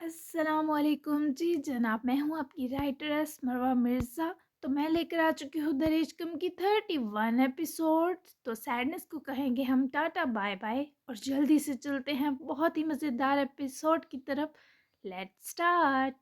السلام علیکم جی جناب، میں ہوں آپ کی رائٹرس مروہ مرزا۔ تو میں لے کر آ چکی ہوں دریج کم کی 31 ایپیسوڈ۔ تو سیڈنس کو کہیں گے ہم ٹاٹا بائے بائے اور جلدی سے چلتے ہیں بہت ہی مزیدار ایپیسوڈ کی طرف۔ Late start.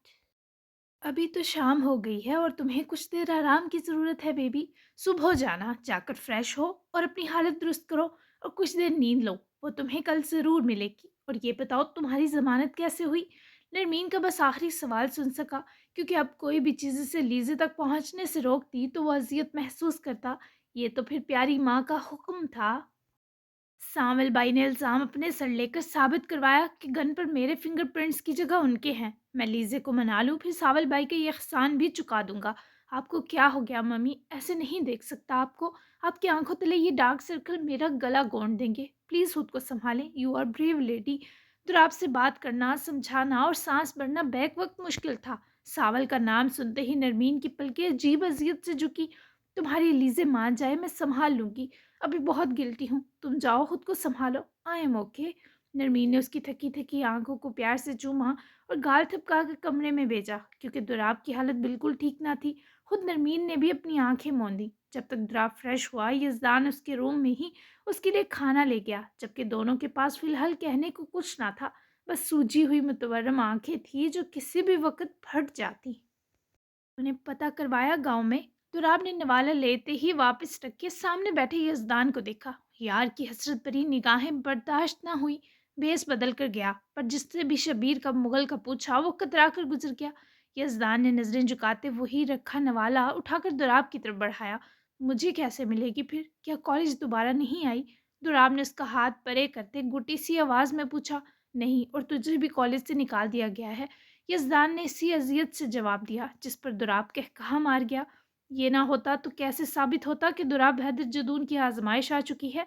ابھی تو شام ہو گئی ہے اور تمہیں کچھ دیر آرام کی ضرورت ہے بیبی۔ صبح ہو جانا، جا کر فریش ہو اور اپنی حالت درست کرو اور کچھ دیر نیند لو، وہ تمہیں کل ضرور ملے گی۔ اور یہ بتاؤ تمہاری ضمانت کیسے ہوئی؟ نرمین کا بس آخری سوال سن سکا، کیونکہ اب کوئی بھی چیز اسے لیزے تک پہنچنے سے روکتی تو وہ اذیت محسوس کرتا۔ یہ تو پھر پیاری ماں کا حکم تھا۔ سامل بائی نے الزام اپنے سر لے کر ثابت کروایا کہ گن پر میرے فنگر پرنٹس کی جگہ ان کے ہیں۔ میں لیزے کو منا لوں، پھر ساول بائی کا یہ احسان بھی چکا دوں گا۔ آپ کو کیا ہو گیا ممی؟ ایسے نہیں دیکھ سکتا آپ کو۔ آپ کی آنکھوں تلے یہ ڈارک سرکل میرا گلا گونڈ دیں گے۔ پلیز خود کو سنبھالیں، یو آر بریو لیڈی۔ آپ سے بات کرنا، سمجھانا اور سانس بھرنا بیک وقت مشکل تھا۔ ساول کا نام سنتے ہی نرمین کی پلکیں عجیب اذیت سے جھکی۔ تمہاری لیزے مان جائے میں سنبھال لوں گی، ابھی بہت گلٹی ہوں، تم جاؤ خود کو سنبھالو، آئی ایم اوکے۔ نرمین نے اس کی تھکی تھکی آنکھوں کو پیار سے چوما اور گال تھپکا کر کمرے میں بھیجا، کیونکہ دراب کی حالت بالکل ٹھیک نہ تھی۔ خود نرمین نے بھی اپنی آنکھیں موندی۔ جب تک دراب فریش ہوا، یزدان اس کے روم میں ہی اس کے لیے کھانا لے گیا، جبکہ دونوں کے پاس فی الحال کہنے کو کچھ نہ تھا، بس سوجی ہوئی متورم آنکھیں تھیں جو کسی بھی وقت پھٹ جاتی۔ انہیں پتہ کروایا گاؤں میں؟ دراب نے نوالا لیتے ہی واپس رکھ کے سامنے بیٹھے یزدان کو دیکھا۔ یار کی حسرت بھری نگاہیں برداشت نہ ہوئی، بیس بدل کر گیا، پر جس سے بھی شبیر کا مغل کا پوچھا وہ کترا کر گزر گیا۔ یزدان نے نظریں جھکاتے وہی رکھا نوالا اٹھا کر دراب کی طرف بڑھایا۔ مجھے کیسے ملے گی پھر؟ کیا کالج دوبارہ نہیں آئی؟ دراب نے اس کا ہاتھ پرے کرتے گھٹی سی آواز میں پوچھا۔ نہیں، اور تجھے بھی کالج سے نکال دیا گیا ہے، یزدان نے اسی اذیت سے جواب دیا، جس پر دراب کہا مار گیا۔ یہ نہ ہوتا تو کیسے ثابت ہوتا کہ دراب حیدر جدون کی آزمائش آ چکی ہے؟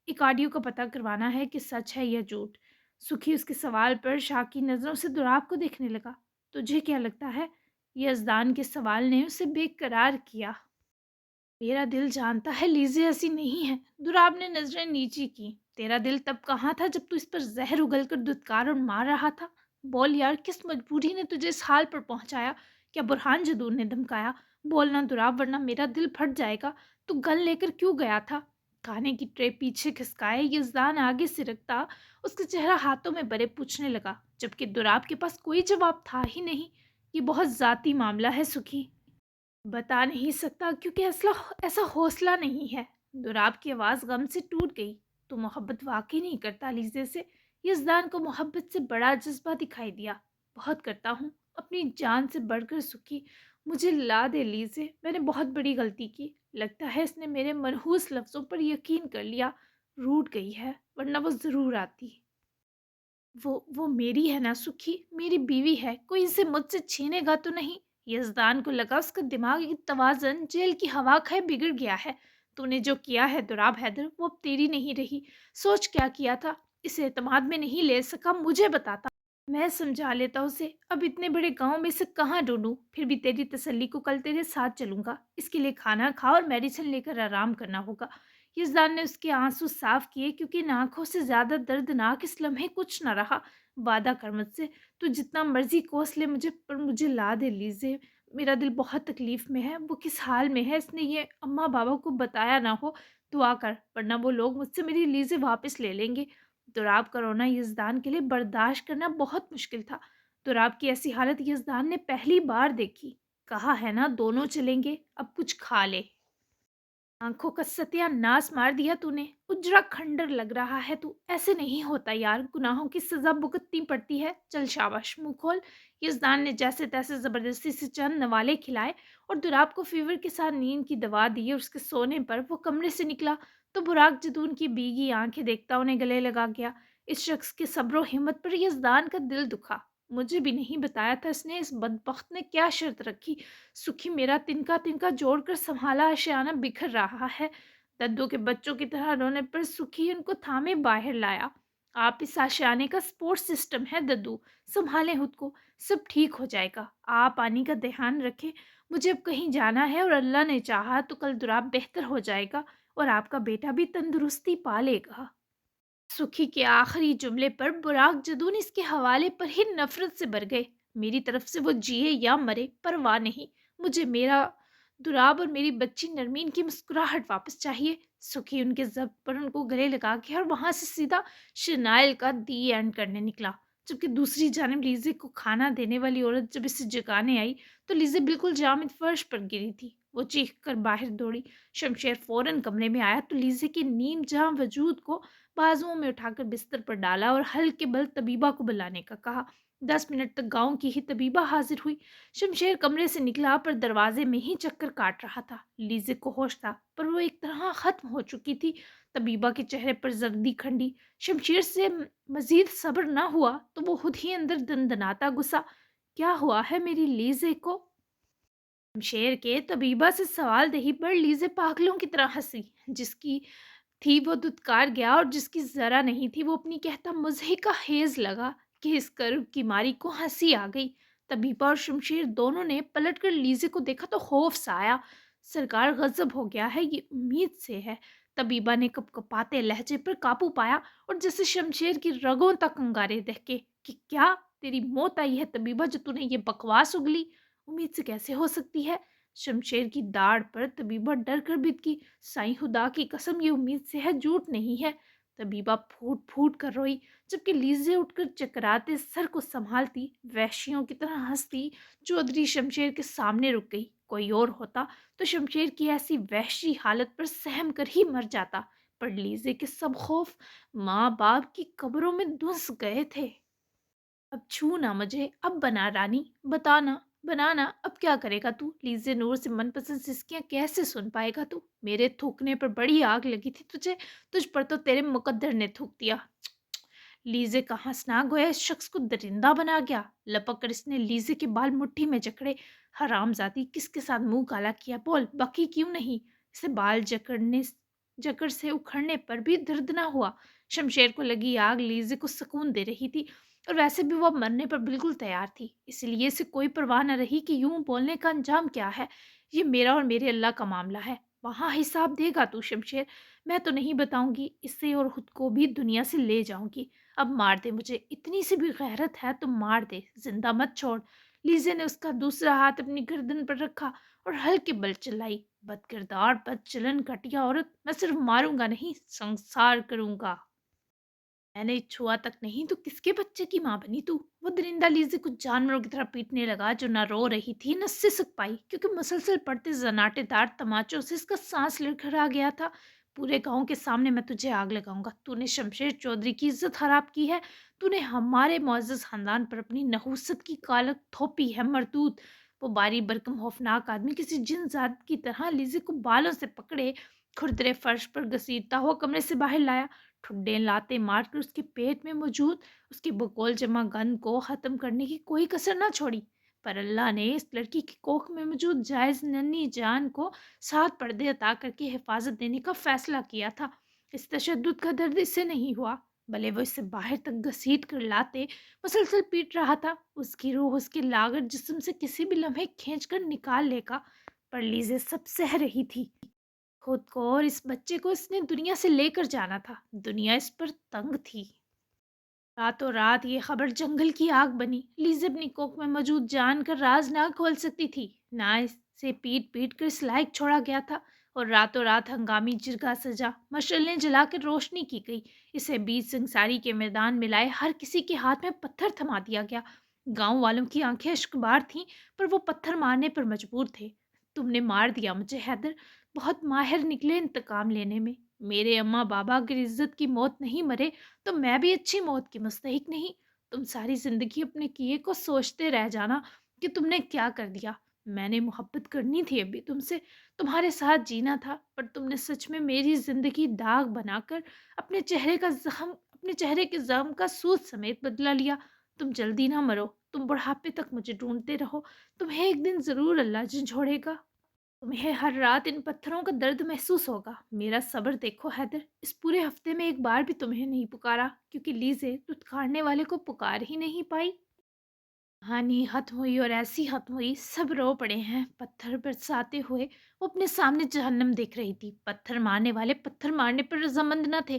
ایک آڈیو کا پتہ کروانا ہے کہ سچ ہے یا جھوٹ۔ سکھی اس کے سوال پر شاکی نظروں سے دراب کو دیکھنے لگا۔ تجھے کیا لگتا ہے؟ یزدان کے سوال نے اسے بے قرار کیا۔ میرا دل جانتا ہے لیزے ایسی نہیں ہے۔ دراب نے نظریں نیچی کی۔ تیرا دل تب کہاں تھا جب تو اس پر زہر اگل کر دھتکار اور مار رہا تھا؟ بول یار، کس مجبوری نے تجھے اس حال پر پہنچایا؟ کیا برہان جدون نے دھمکایا؟ بولنا دراب، ورنہ میرا دل پھٹ جائے گا۔ تو گن لے کر کیوں گیا تھا؟ کھانے کی ٹرے پیچھے کھسکائے یزدان آگے سے رکھتا اس کا چہرہ ہاتھوں میں برے پوچھنے لگا، جبکہ دراب کے پاس کوئی جواب تھا ہی نہیں۔ یہ بہت ذاتی معاملہ ہے سکھی۔ بتا نہیں سکتا کیونکہ ایسا حوصلہ نہیں ہے۔ دراب کی آواز غم سے ٹوٹ گئی۔ تو محبت واقعی نہیں کرتا لیزے سے؟ یزدان کو محبت سے بڑا جذبہ دکھائی دیا۔ بہت کرتا ہوں، اپنی جان سے بڑھ کر سکھی۔ مجھے لا دے لیزے، میں نے بہت بڑی غلطی کی۔ لگتا ہے اس نے میرے منحوس لفظوں پر یقین کر لیا۔ روٹ گئی ہے، ورنہ وہ ضرور آتی۔ وہ میری ہے نا سکھی، میری بیوی ہے، کوئی اسے مجھ سے چھینے گا تو نہیں؟ یزدان کو لگا اس کا دماغی توازن جیل کی ہوا کھائے بگڑ گیا ہے۔ تو نے جو کیا ہے دراب حیدر، وہ اب تیری نہیں رہی۔ سوچ کیا کیا تھا؟ اسے اعتماد میں نہیں لے سکا، مجھے بتاتا، میں سمجھا لیتا اسے۔ اب اتنے بڑے گاؤں میں سے کہاں ڈھونڈوں؟ پھر بھی تیری تسلی کو کل تیرے ساتھ چلوں گا۔ اس کے لیے کھانا کھا اور میڈیسن لے کر آرام کرنا ہوگا۔ یزدان نے اس کے آنسو صاف کیے، کیونکہ ان آنکھوں سے زیادہ دردناک اس لمحے کچھ نہ رہا۔ وعدہ کر مجھ سے، تو جتنا مرضی کوس لے مجھے، پر مجھے لا دے لیزے۔ میرا دل بہت تکلیف میں ہے۔ وہ کس حال میں ہے اس نے یہ اماں بابا کو بتایا نہ ہو؟ دعا کر، ورنہ وہ لوگ مجھ سے میری لیزے واپس لے لیں گے۔ دراب کا رونا یزدان کے لیے برداشت کرنا بہت مشکل تھا۔ دراب کی ایسی حالت یزدان نے پہلی بار دیکھی۔ کہا ہے نا دونوں چلیں گے، اب کچھ کھا لے۔ آنکھوں کا ستیہ ناس مار دیا تو نے، اجڑا کھنڈر لگ رہا ہے تو۔ ایسے نہیں ہوتا یار، گناہوں کی سزا بھگتنی پڑتی ہے۔ چل شاباش، منہ کھول۔ یزدان نے جیسے تیسے زبردستی سے چند نوالے کھلائے اور دراب کو فیور کے ساتھ نیند کی دوا دی، اور اس کے سونے پر وہ کمرے سے نکلا تو براق جدون کی بیگی آنکھیں دیکھتا انہیں گلے لگا گیا۔ اس شخص کے صبر و ہمت پر یزدان کا دل دکھا۔ مجھے بھی نہیں بتایا تھا اس نے، اس بدبخت نے کیا شرط رکھی؟ سکھی میرا تنکا تنکا جوڑ کر سنبھالا آشیانہ بکھر رہا ہے۔ ددو کے بچوں کی طرح رونے پر سکھی ان کو تھامے باہر لایا۔ آپ اس آشیانے کا سپورٹ سسٹم ہے ددو، سنبھالیں خود کو، سب ٹھیک ہو جائے گا۔ آپ آنی کا دھیان رکھیں، مجھے اب کہیں جانا ہے، اور اللہ نے چاہا تو کل دراب بہتر ہو جائے گا اور آپ کا بیٹا بھی تندرستی پا لے گا۔ سکھی کے آخری جملے پر براق جدون اس کے حوالے پر ہی نفرت سے بھر گئے۔ میری طرف سے وہ جیے یا مرے پرواہ نہیں، مجھے میرا دراب اور میری بچی نرمین کی مسکراہٹ واپس چاہیے۔ سکھی ان کے ضبط پر ان کو گلے لگا کے اور وہاں سے سیدھا شنائل کا دی اینڈ کرنے نکلا، جبکہ دوسری جانب لیزے کو کھانا دینے والی عورت جب اسے جگانے آئی تو لیزے بالکل جامد فرش پر گری تھی۔ وہ چیخ کر باہر دوڑی۔ شمشیر فوراً کمرے میں آیا تو لیزے کے نیم جہاں وجود کو بازوؤں میں اٹھا کر بستر پر ڈالا اور ہلکے بل طبیبہ کو بلانے کا کہا۔ 10 منٹ تک گاؤں کی ہی طبیبہ حاضر ہوئی۔ شمشیر کمرے سے نکلا پر دروازے میں ہی چکر کاٹ رہا تھا۔ لیزے کو ہوش تھا پر وہ ایک طرح ختم ہو چکی تھی۔ طبیبہ کے چہرے پر زردی کھنڈی۔ شمشیر سے مزید صبر نہ ہوا تو وہ خود ہی اندر دندناتا گھسا، کیا ہوا ہے میری لیزے کو؟ شمشیر کے طبیبہ سے سوال دہی پر لیزے پاگلوں کی طرح ہنسی۔ جس کی تھی وہ دھتکار گیا اور جس کی ذرا نہیں تھی وہ اپنی کہتا مضحکہ خیز لگا کہ اس کرب کی ماری کو ہنسی آ گئی۔ طبیبہ اور شمشیر دونوں نے پلٹ کر لیزے کو دیکھا تو خوف سا آیا۔ سرکار غضب ہو گیا ہے، یہ امید سے ہے۔ طبیبہ نے کپ کپاتے لہجے پر قابو پایا اور جیسے شمشیر کی رگوں تک انگارے دہکے کہ کیا تیری موت آئی ہے طبیبہ جو تو نے یہ بکواس اگلی؟ امید سے کیسے ہو سکتی ہے؟ شمشیر کی داڑھ پر طبیبہ ڈر کر بت کی۔ سائیں خدا کی قسم یہ امید سے ہے، جھوٹ نہیں ہے۔ طبیبہ پھوٹ پھوٹ کر روئی، جبکہ لیزے اٹھ کر چکراتے سر کو سنبھالتی وحشیوں کی طرح ہنستی چودھری شمشیر کے سامنے رک گئی۔ کوئی اور ہوتا تو شمشیر کی ایسی وحشی حالت پر سہم کر ہی مر جاتا، پر لیزے کے سب خوف ماں باپ کی قبروں میں دھنس گئے تھے۔ اب چھو نہ مجھے، اب بنا رانی، بتانا بنانا اب کیا کرے گا تو؟ لیزے نور سے من پسند سسکیاں کیسے سن پائے گا تو؟ میرے تھوکنے پر بڑی آگ لگی تھی تجھے، تجھ پر تو تیرے مقدر نے تھوک دیا۔ لیزے کا ہنسنا گویا اس شخص کو درندہ بنا گیا۔ لپک کر اس نے لیزے کے بال مٹھی میں جکڑے۔ حرام زادی، کس کے ساتھ منہ کالا کیا؟ بول، بکی کیوں نہیں؟ اسے بال جکڑ سے اکھڑنے پر بھی درد نہ ہوا۔ شمشیر کو لگی آگ لیزے کو سکون دے رہی تھی، اور ویسے بھی وہ مرنے پر بالکل تیار تھی، اس لیے اسے کوئی پرواہ نہ رہی کہ یوں بولنے کا انجام کیا ہے۔ یہ میرا اور میرے اللہ کا معاملہ ہے، وہاں حساب دے گا تو شمشیر، میں تو نہیں بتاؤں گی، اسے اور خود کو بھی دنیا سے لے جاؤں گی۔ اب مار دے مجھے، اتنی سی بھی غیرت ہے تو مار دے، زندہ مت چھوڑ۔ لیزے نے اس کا دوسرا ہاتھ اپنی گردن پر رکھا اور ہلکے بل چلائی۔ بد کردار، بد چلن، گھٹیا عورت، میں صرف ماروں گا نہیں، سنسار کروں گا۔ میں نے چھوا تک نہیں تو کس کے بچے کی ماں بنی تو؟ وہ درندہ لیزے کچھ جانوروں کی طرح پیٹنے لگا جو نہ رو رہی تھی نہ سسک پائی، کیونکہ مسلسل پڑتے زناٹے دار تماچوں سے اس کا سانس لڑکھڑا گیا تھا۔ پورے گاؤں کے سامنے میں تجھے آگ لگاؤں گا، تو نے شمشیر چودھری کی عزت خراب کی ہے، تو نے ہمارے معزز خاندان پر اپنی نحوست کی کالک تھوپی ہے مردود۔ وہ باری برکم خوفناک آدمی کسی جن ذات کی طرح لیزے کو بالوں سے پکڑے کھردرے فرش پر گھسیٹتا ہوا کمرے سے باہر لایا۔ ٹھڈے لاتے مار کر اس کے پیٹ میں موجود اس کی بقول جمع گند کو ختم کرنے کی کوئی کسر نہ چھوڑی، پر اللہ نے اس لڑکی کی کوکھ میں موجود جائز ننھی جان کو 7 پردے عطا کر کے حفاظت دینے کا فیصلہ کیا تھا۔ اس تشدد کا درد اس سے نہیں ہوا، بھلے وہ اسے باہر تک گھسیٹ کر لاتے مسلسل پیٹ رہا تھا۔ اس کی روح اس کے لاغر جسم سے کسی بھی لمحے کھینچ کر نکال لے گا، پر لیزے سب سہ رہی تھی۔ خود کو اور اس بچے کو اس نے دنیا سے لے کر جانا تھا، دنیا اس پر تنگ تھی۔ راتوں رات یہ خبر جنگل کی آگ بنی۔ لیزے اپنی کوکھ میں موجود جان کا راز نہ کھول سکتی تھی، نہ اسے پیٹ پیٹ کر اس لائق چھوڑا گیا تھا، اور راتوں رات ہنگامی جرگہ سجا، مشعلیں جلا کر روشنی کی گئی، اسے بیچ سنساری کے میدان میں لائے ہر کسی کے ہاتھ میں پتھر تھما دیا گیا۔ گاؤں والوں کی آنکھیں اشکبار تھیں، پر وہ پتھر مارنے پر مجبور تھے۔ تم نے مار دیا مجھے حیدر، بہت ماہر نکلے انتقام لینے میں۔ میرے اماں بابا اگر عزت کی موت نہیں مرے تو میں بھی اچھی موت کی مستحق نہیں۔ تم ساری زندگی اپنے کیے کو سوچتے رہ جانا کہ تم نے کیا کر دیا۔ میں نے محبت کرنی تھی ابھی تم سے، تمہارے ساتھ جینا تھا، پر تم نے سچ میں میری زندگی داغ بنا کر اپنے چہرے کے زخم کا سوت سمیت بدلا لیا۔ تم جلدی نہ مرو، تم بڑھاپے تک مجھے ڈھونڈتے رہو، تمہیں ایک دن ضرور اللہ جھنجھوڑے گا۔ تمہیں ہر رات ان پتھروں کا درد محسوس ہوگا۔ میرا صبر دیکھو حیدر، اس پورے ہفتے میں ایک بار بھی تمہیں نہیں پکارا، کیونکہ لیزے دھتکارنے والے کو پکار ہی نہیں پائی۔ کہانی ختم ہوئی اور ایسی ختم ہوئی، سب رو پڑے ہیں پتھر برساتے ہوئے۔ وہ اپنے سامنے جہنم دیکھ رہی تھی، پتھر مارنے والے پتھر مارنے پر رضامند نہ تھے۔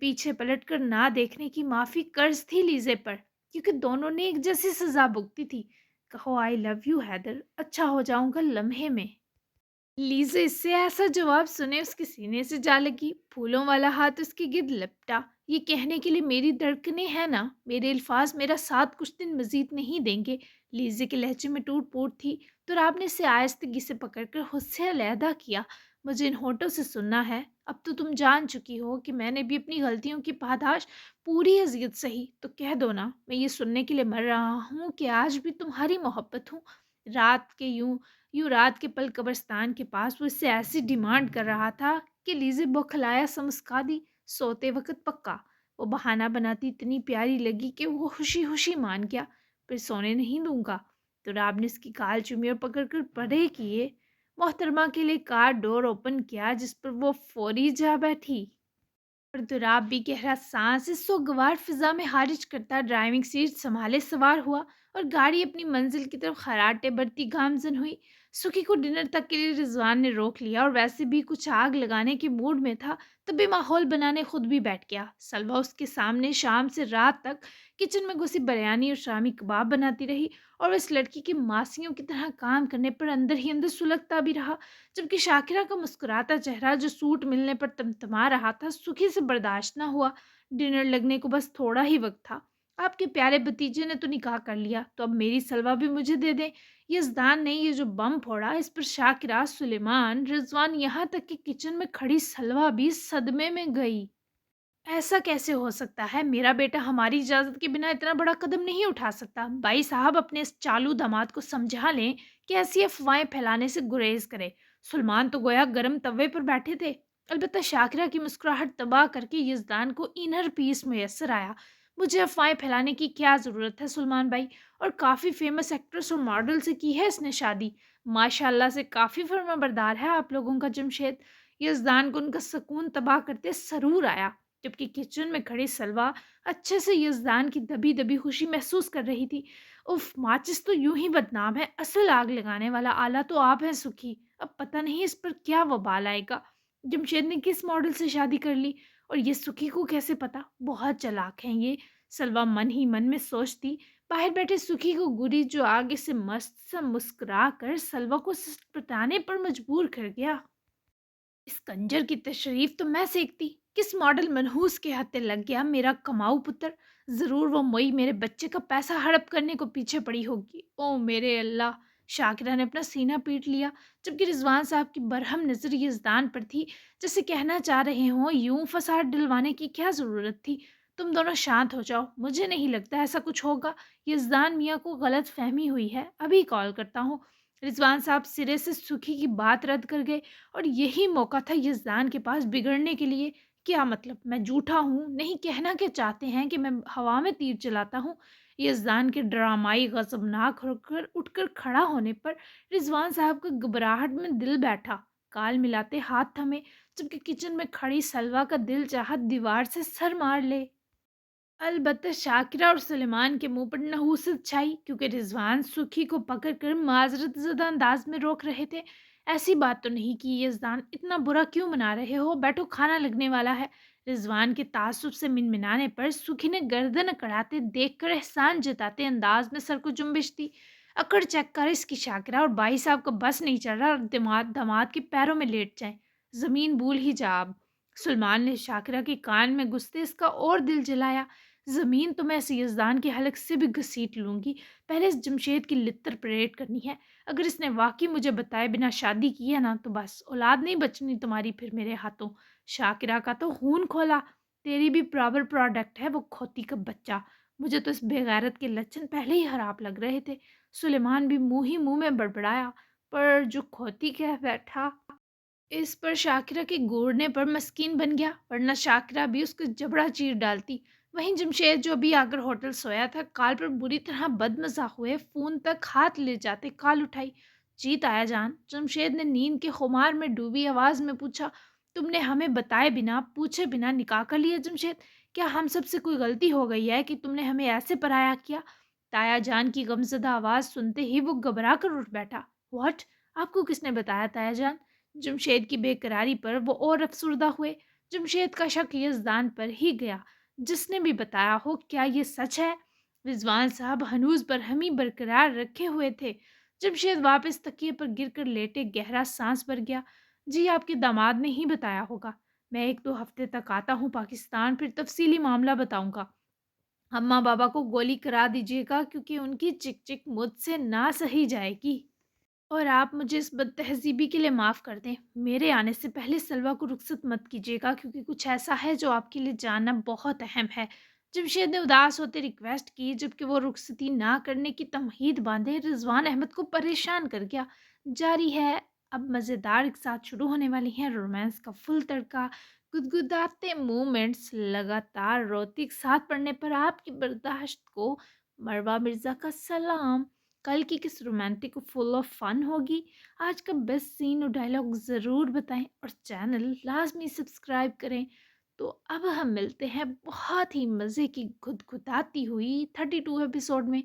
پیچھے پلٹ کر نہ دیکھنے کی معافی قرض تھی لیزے پر، کیونکہ دونوں نے ایک جیسی سزا بھگتی تھی۔ کہو آئی لو یو حیدر، اچھا ہو جاؤں گا لمحے میں۔ لیزا اس سے ایسا جواب سنے اس کے سینے سے جا لگی، پھولوں والا ہاتھ اس کے گرد لپٹا۔ یہ کہنے کے لیے میری دھڑکنیں ہیں نا، میرے الفاظ میرا ساتھ کچھ دن مزید نہیں دیں گے۔ لیزے کے لہجے میں ٹوٹ پوٹ تھی، تو راب نے اسے آہستگی سے پکڑ کر خود سے علیحدہ کیا۔ مجھے ان ہونٹوں سے سننا ہے، اب تو تم جان چکی ہو کہ میں نے بھی اپنی غلطیوں کی پاداش پوری اذیت سہی، تو کہہ دو نا، میں یہ سننے کے لیے مر رہا ہوں کہ آج بھی تمہاری محبت ہوں۔ رات کے رات کے پل قبرستان کے پاس وہ اس سے ایسی ڈیمانڈ کر رہا تھا کہ لیزے بوکھلایا سا مسکا دی۔ سوتے وقت پکا۔ وہ بہانہ بناتی اتنی پیاری لگی کہ وہ خوشی خوشی مان گیا۔ پھر سونے نہیں دوں گا، تو راب نے اس کی کال چومی اور پکڑ کر پرے کیے۔ محترمہ کے لیے کار ڈور اوپن کیا، جس پر وہ فوری جا بیٹھی۔ اور دراب بھی گہرا سانس اس سوگوار فضا میں خارج کرتا ڈرائیونگ سیٹ سنبھالے سوار ہوا اور گاڑی اپنی منزل کی طرف خراٹے بڑھتی گامزن ہوئی۔ سکھی کو ڈنر تک کے لیے رضوان نے روک لیا اور ویسے بھی کچھ آگ لگانے کے موڈ میں تھا، تبھی ماحول بنانے خود بھی بیٹھ گیا۔ سلوہ اس کے سامنے شام سے رات تک کچن میں گھسی بریانی اور شامی کباب بناتی رہی، اور اس لڑکی کی ماسیوں کی طرح کام کرنے پر اندر ہی اندر سلگتا بھی رہا، جبکہ شاکرہ کا مسکراتا چہرہ جو سوٹ ملنے پر تمتما رہا تھا سکھی سے برداشت نہ ہوا۔ ڈنر لگنے کو بس تھوڑا ہی وقت تھا۔ آپ کے پیارے بھتیجے نے تو نکاح کر لیا، تو اب میری سلوہ بھی مجھے دے دیں۔ یزدان نے یہ جو بم پھوڑا، اس پر شاکرہ، سلیمان، رضوان، یہاں تک کہ کچن میں کھڑی سلوہ بھی صدمے میں گئی۔ ایسا کیسے ہو سکتا ہے؟ میرا بیٹا ہماری اجازت کے بنا اتنا بڑا قدم نہیں اٹھا سکتا۔ بھائی صاحب اپنے اس چالو داماد کو سمجھا لیں کہ ایسی افواہیں پھیلانے سے گریز کرے۔ سلمان تو گویا گرم توے پر بیٹھے تھے۔ البتہ شاکرہ کی مسکراہٹ تباہ کر کے یزدان کو انر پیس میسر آیا۔ مجھے افواہیں پھیلانے کی کیا ضرورت ہے سلمان بھائی؟ اور کافی فیمس ایکٹریس اور ماڈل سے کی ہے اس نے شادی۔ ماشاء اللہ سے کافی فرما بردار ہے آپ لوگوں کا جمشید۔ یزدان کو ان کا سکون تباہ کرتے سرور آیا، جبکہ کچن میں کھڑی سلوہ اچھے سے یزدان کی دبی دبی خوشی محسوس کر رہی تھی۔ اف، ماچس تو یوں ہی بدنام ہے، اصل آگ لگانے والا آلہ تو آپ ہیں سکھی۔ اب پتہ نہیں اس پر کیا وبال آئے گا۔ جمشید نے کس ماڈل سے شادی کر لی، اور یہ سکھی کو کیسے پتا؟ بہت چلاک ہیں یہ، سلوہ من ہی من میں سوچتی۔ باہر بیٹھے سکھی کو گری جو آگے سے مست سا مسکرا کر سلوہ کو پتانے پر مجبور کر گیا۔ اس کنجر کی تشریف تو میں سیکھتی، کس ماڈل منحوس کے ہاتھے لگ گیا میرا کماؤ پتر۔ ضرور وہ موئی میرے بچے کا پیسہ ہڑپ کرنے کو پیچھے پڑی ہوگی۔ او میرے اللہ! شاکرہ نے اپنا سینہ پیٹ لیا، جبکہ رضوان صاحب کی برہم نظر یزدان پر تھی، جیسے کہنا چاہ رہے ہوں یوں فساد ڈلوانے کی کیا ضرورت تھی؟ تم دونوں شانت ہو جاؤ، مجھے نہیں لگتا ایسا کچھ ہوگا۔ یزدان میاں کو غلط فہمی ہوئی ہے، ابھی کال کرتا ہوں۔ رضوان صاحب سرے سے سکھی کی بات رد کر گئے، اور یہی موقع تھا یزدان کے پاس بگڑنے کے لیے۔ کیا مطلب؟ میں جھوٹا ہوں؟ نہیں، کہنا کیا چاہتے ہیں کہ میں ہوا میں تیر چلاتا ہوں؟ یزدان کے ڈرامائی غضبناک ہو کر اٹھ کر کھڑا ہونے پر رضوان صاحب کا گھبراہٹ میں دل بیٹھا، کال ملاتے ہاتھ تھمے، جبکہ کچن میں کھڑی سلوہ کا دل چاہت دیوار سے سر مار لے۔ البتہ شاکرہ اور سلیمان کے منہ پر نحوست چھائی، کیونکہ رضوان سکھی کو پکڑ کر معذرت زدہ انداز میں روک رہے تھے۔ ایسی بات تو نہیں کی یزدان، اتنا برا کیوں منا رہے ہو؟ بیٹھو، کھانا لگنے والا ہے۔ رضوان کے تعصب سے منمنانے پر سکھی نے گردن اکڑاتے دیکھ کر احسان جتاتے انداز میں سر کو جنبش دی۔ اکڑ چیک کر اس کی شاکرہ، اور بھائی صاحب کا بس نہیں چل رہا، اور داماد کے پیروں میں لیٹ جائیں، زمین بھول ہی جا اب۔ سلمان نے شاکرہ کے کان میں گھستے اس کا اور دل جلایا۔ زمین تو میں اس یزدان کے حلق سے بھی گھسیٹ لوں گی، پہلے اس جمشید کی لتر پریڈ کرنی ہے۔ اگر اس نے واقعی مجھے بتائے بنا شادی کی ہے نا، تو بس اولاد نہیں بچنی تمہاری پھر میرے ہاتھوں۔ شاکرہ کا تو خون کھولا، تیری بھی پراپر پروڈکٹ ہے وہ کھوتی کا بچہ۔ مجھے تو اس بے غیرت کے لچن پہلے ہی خراب لگ رہے تھے۔ سلیمان بھی منہ ہی منہ میں بڑبڑایا، پر جو کھوتی کہہ بیٹھا، اس پر شاکرہ کے گھورنے پر مسکین بن گیا، ورنہ شاکرہ بھی اس کو جبڑا چیر ڈالتی۔ وہیں جمشید جو ابھی آ کر ہوٹل سویا تھا، کال پر بری طرح بدمزہ ہوئے فون تک ہاتھ لے جاتے کال اٹھائی۔ جی تایا جان، جمشید نے نیند کے خمار میں ڈوبی آواز میں پوچھا۔ تم نے ہمیں بتائے بنا پوچھے بنا نکاح کر لیا جمشید؟ کیا ہم سب سے کوئی غلطی ہو گئی ہے کہ تم نے ہمیں ایسے پرایا کیا؟ تایا جان کی غمزدہ آواز سنتے ہی وہ گھبرا کر اٹھ بیٹھا۔ واٹ؟ آپ کو کس نے بتایا تایا جان؟ جمشید کی بے قراری پر وہ اور افسردہ ہوئے۔ جمشید کا شک یزدان پر ہی گیا، جس نے بھی بتایا ہو۔ کیا یہ سچ ہے؟ رضوان صاحب ہنوز برہمی برقرار رکھے ہوئے تھے۔ جمشید واپس تکیے پر گر کر لیٹے گہرا سانس بھر گیا۔ جی آپ کے داماد نے ہی بتایا ہوگا۔ میں 1-2 ہفتے تک آتا ہوں پاکستان، پھر تفصیلی معاملہ بتاؤں گا۔ اماں بابا کو گولی کرا دیجیے گا کیونکہ ان کی چک چک مجھ سے نہ سہی جائے گی۔ اور آپ مجھے اس بد تہذیبی کے لیے معاف کر دیں۔ میرے آنے سے پہلے سلویٰ کو رخصت مت کیجیے گا کیونکہ کچھ ایسا ہے جو آپ کے لیے جاننا بہت اہم ہے۔ جمشید نے اداس ہوتے ریکویسٹ کی، جبکہ وہ رخصتی نہ کرنے کی تمہید باندھے رضوان احمد کو پریشان کر گیا۔ جاری ہے اب مزیدار ایک ساتھ شروع ہونے والی ہیں رومانس کا فل تڑکا، گدگداتے مومنٹس، لگاتار روتی ایک ساتھ پڑھنے پر آپ کی برداشت کو۔ مروہ مرزا کا سلام۔ کل کی کس رومانٹک فل آف فن ہوگی؟ آج کا بیسٹ سین اور ڈائلاگ ضرور بتائیں اور چینل لازمی سبسکرائب کریں۔ تو اب ہم ملتے ہیں بہت ہی مزے کی گدگداتی ہوئی 32 ایپیسوڈ میں۔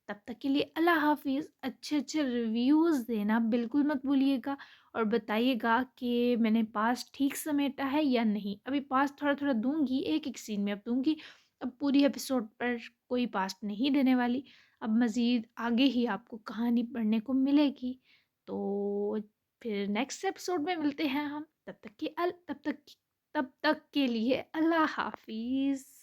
تب تک کے لیے اللہ حافظ۔ اچھے اچھے ریویوز دینا بالکل مت بھولیے گا اور بتائیے گا کہ میں نے پاس ٹھیک سمیٹا ہے یا نہیں۔ ابھی پاس تھوڑا تھوڑا دوں گی، ایک ایک سین میں اب دوں گی، اب پوری ایپیسوڈ پر کوئی پاس نہیں دینے والی۔ اب مزید آگے ہی آپ کو کہانی پڑھنے کو ملے گی، تو پھر نیکسٹ ایپیسوڈ میں ملتے ہیں ہم۔ تب تک کے لیے اللہ حافظ۔